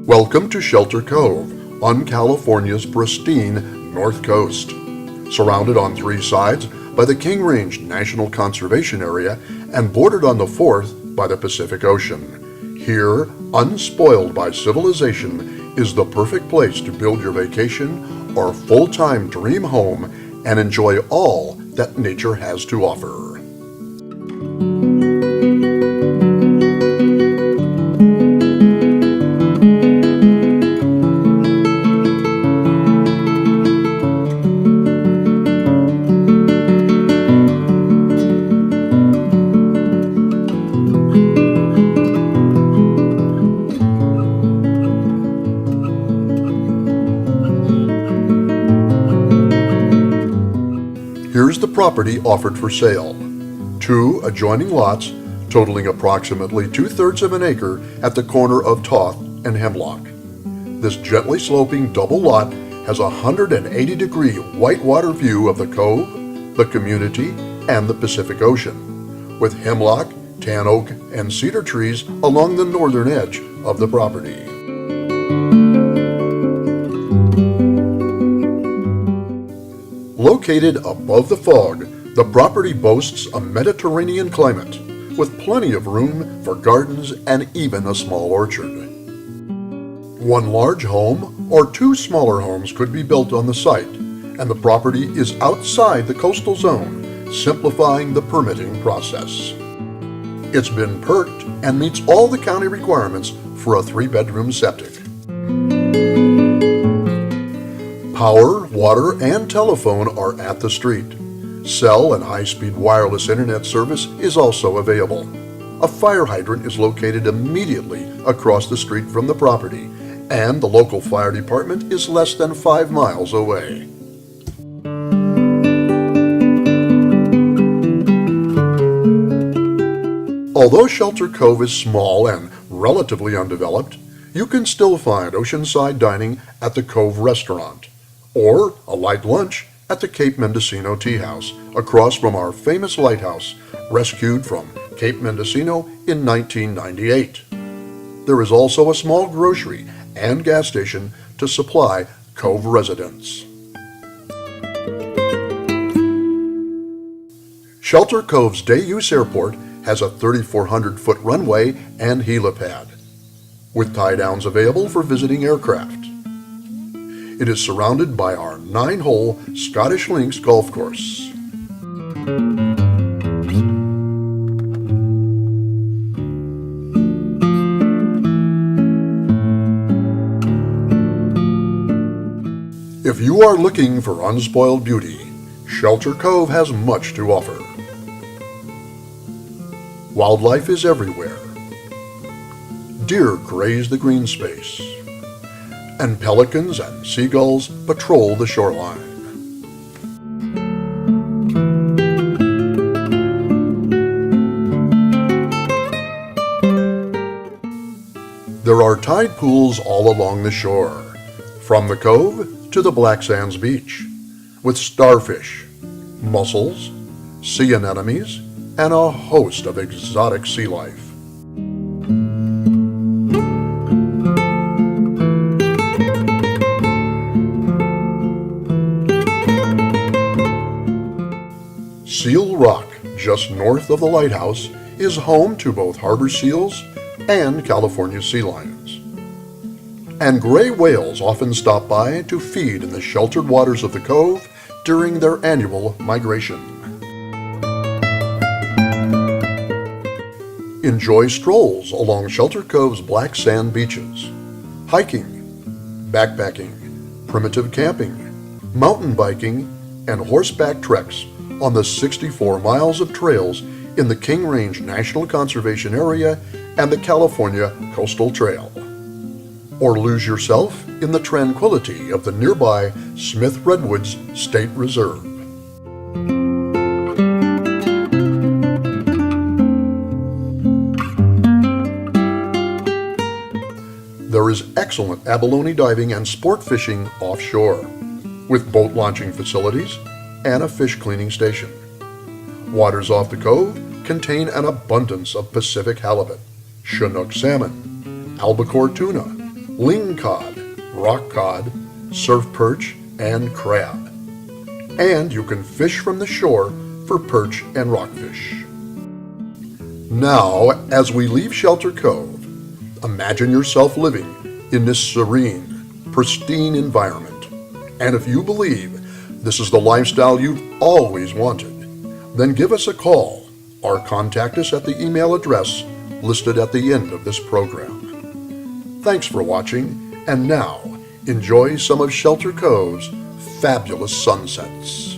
Welcome to Shelter Cove on California's pristine north coast. Surrounded on three sides by the King Range National Conservation Area and bordered on the fourth by the Pacific Ocean. Here, unspoiled by civilization, is the perfect place to build your vacation or full-time dream home and enjoy all that nature has to offer. Here's the property offered for sale. Two adjoining lots totaling approximately 2/3 of an acre at the corner of Toth and Hemlock. This gently sloping double lot has a 180-degree whitewater view of the cove, the community, and the Pacific Ocean, with hemlock, tan oak, and cedar trees along the northern edge of the property. Located above the fog, the property boasts a Mediterranean climate, with plenty of room for gardens and even a small orchard. One large home or two smaller homes could be built on the site, and the property is outside the coastal zone, simplifying the permitting process. It's been perked and meets all the county requirements for a 3-bedroom septic. Power, water, and telephone are at the street. Cell and high-speed wireless internet service is also available. A fire hydrant is located immediately across the street from the property, and the local fire department is less than 5 miles away. Although Shelter Cove is small and relatively undeveloped, you can still find oceanside dining at the Cove Restaurant, or a light lunch at the Cape Mendocino Tea House, across from our famous lighthouse, rescued from Cape Mendocino in 1998. There is also a small grocery and gas station to supply Cove residents. Shelter Cove's day-use airport has a 3,400-foot runway and helipad, with tie-downs available for visiting aircraft. It is surrounded by our 9-hole Scottish Links golf course. If you are looking for unspoiled beauty, Shelter Cove has much to offer. Wildlife is everywhere. Deer graze the green space, and pelicans and seagulls patrol the shoreline. There are tide pools all along the shore, from the cove to the Black Sands beach, with starfish, mussels, sea anemones, and a host of exotic sea life. Seal Rock, just north of the lighthouse, is home to both harbor seals and California sea lions. And gray whales often stop by to feed in the sheltered waters of the cove during their annual migration. Enjoy strolls along Shelter Cove's black sand beaches, hiking, backpacking, primitive camping, mountain biking, and horseback treks on the 64 miles of trails in the King Range National Conservation Area and the California Coastal Trail. Or lose yourself in the tranquility of the nearby Smith Redwoods State Reserve. There is excellent abalone diving and sport fishing offshore, with boat launching facilities and a fish cleaning station. Waters off the cove contain an abundance of Pacific halibut, Chinook salmon, albacore tuna, ling cod, rock cod, surf perch, and crab. And you can fish from the shore for perch and rockfish. Now, as we leave Shelter Cove, imagine yourself living in this serene, pristine environment. And if you believe this is the lifestyle you've always wanted, then give us a call or contact us at the email address listed at the end of this program. Thanks for watching, and now enjoy some of Shelter Cove's fabulous sunsets.